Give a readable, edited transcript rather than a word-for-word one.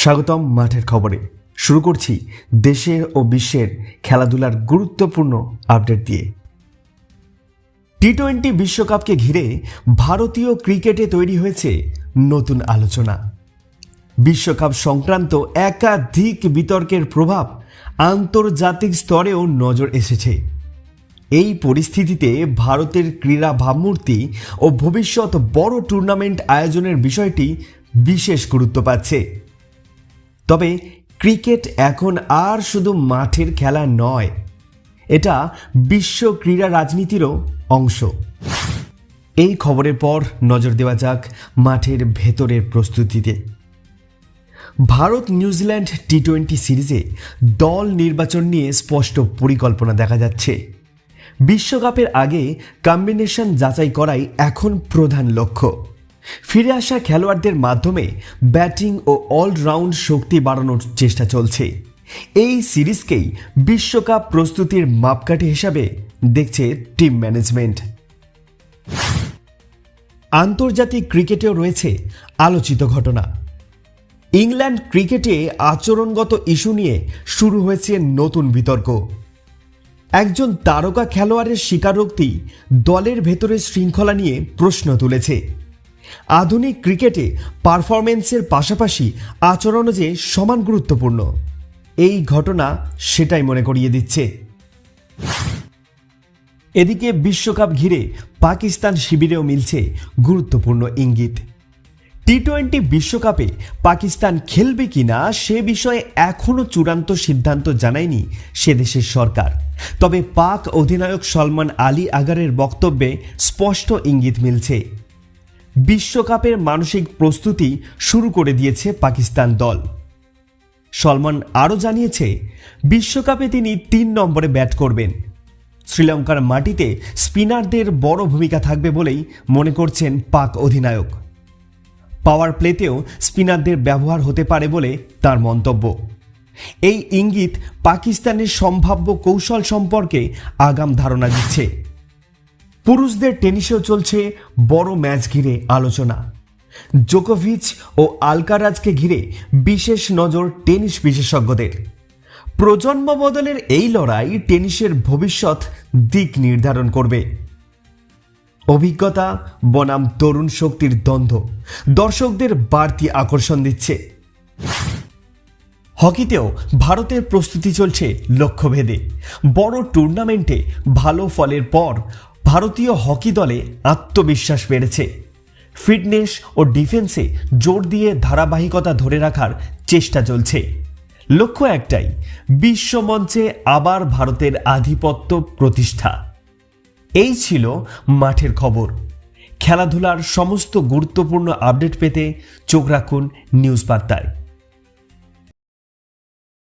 স্বাগতম মাঠের খবরে। শুরু করছি দেশের ও বিশ্বের খেলাধুলার গুরুত্বপূর্ণ আপডেট দিয়ে। টি-20 বিশ্বকাপকে ঘিরে ভারতীয় ক্রিকেটে তৈরি হয়েছে নতুন আলোচনা। বিশ্বকাপ সংক্রান্ত একাধিক বিতর্কের প্রভাব আন্তর্জাতিক স্তরেও নজর এসেছে। এই পরিস্থিতিতে ভারতের ক্রীড়া ভাবমূর্তি ও ভবিষ্যৎ বড় টুর্নামেন্ট আয়োজনের বিষয়টি বিশেষ গুরুত্ব পাচ্ছে। তবে ক্রিকেট এখন আর শুধু মাঠের খেলা নয়, এটা বিশ্ব ক্রীড়া রাজনীতিরও অংশ। এই খবরের পর নজর দেওয়া যাক মাঠের ভেতরের প্রস্তুতিতে। ভারত নিউজিল্যান্ড টি-20 সিরিজে দল নির্বাচন নিয়ে স্পষ্ট পরিকল্পনা দেখা যাচ্ছে। বিশ্বকাপের আগে কম্বিনেশন যাচাই করাই এখন প্রধান লক্ষ্য। ফিরে আসা খেলোয়াড়দের মাধ্যমে ব্যাটিং ও অলরাউন্ড শক্তি বাড়ানোর চেষ্টা চলছে। এই সিরিজকেই বিশ্বকাপ প্রস্তুতির মাপকাঠি হিসাবে দেখছে টিম ম্যানেজমেন্ট। আন্তর্জাতিক ক্রিকেটেও রয়েছে আলোচিত ঘটনা। ইংল্যান্ড ক্রিকেটে আচরণগত ইস্যু নিয়ে শুরু হয়েছে নতুন বিতর্ক। একজন তারকা খেলোয়াড়ের স্বীকারোক্তি দলের ভেতরে শৃঙ্খলা নিয়ে প্রশ্ন তুলেছে। আধুনিক ক্রিকেটে পারফরম্যান্সের পাশাপাশি আচরণও যে সমান গুরুত্বপূর্ণ, এই ঘটনা সেটাই মনে করিয়ে দিচ্ছে। এদিকে বিশ্বকাপ ঘিরে পাকিস্তান শিবিরেও মিলছে গুরুত্বপূর্ণ ইঙ্গিত। টি-20 বিশ্বকাপে পাকিস্তান খেলবে কিনা সে বিষয়ে এখনও চূড়ান্ত সিদ্ধান্ত জানায়নি সে দেশের সরকার। তবে পাক অধিনায়ক সলমান আলী আগারের বক্তব্যে স্পষ্ট ইঙ্গিত মিলছে। বিশ্বকাপের মানসিক প্রস্তুতি শুরু করে দিয়েছে পাকিস্তান দল। সলমান আরও জানিয়েছে, বিশ্বকাপে তিনি 3 নম্বরে ব্যাট করবেন। শ্রীলঙ্কার মাটিতে স্পিনারদের বড় ভূমিকা থাকবে বলেই মনে করছেন পাক অধিনায়ক। পাওয়ার প্লেতেও স্পিনারদের ব্যবহার হতে পারে বলে তার মন্তব্য। এই ইঙ্গিত পাকিস্তানের সম্ভাব্য কৌশল সম্পর্কে আগাম ধারণা দিচ্ছে। পুরুষদের টেনিসেও চলছে বড় ম্যাচ ঘিরে আলোচনা। জোকোভিচ ও আলকারাজকে ঘিরে বিশেষ নজর টেনিস বিশেষজ্ঞদের। প্রজন্ম বদলের এই লড়াই টেনিসের ভবিষ্যৎ দিক নির্ধারণ করবে। অভিজ্ঞতা বনাম তরুণ শক্তির দ্বন্দ্ব দর্শকদের বাড়তি আকর্ষণ দিচ্ছে। হকিতেও ভারতের প্রস্তুতি চলছে লক্ষ্যভেদে। বড় টুর্নামেন্টে ভালো ফলের পর ভারতীয় হকি দলে আত্মবিশ্বাস বেড়েছে। ফিটনেস ও ডিফেন্সে জোর দিয়ে ধারাবাহিকতা ধরে রাখার চেষ্টা চলছে। লক্ষ্য একটাই, বিশ্বমঞ্চে আবার ভারতের আধিপত্য প্রতিষ্ঠা। এই ছিল মাঠের খবর। খেলাধুলার সমস্ত গুরুত্বপূর্ণ আপডেট পেতে চোখ রাখুন নিউজ বার্তায়।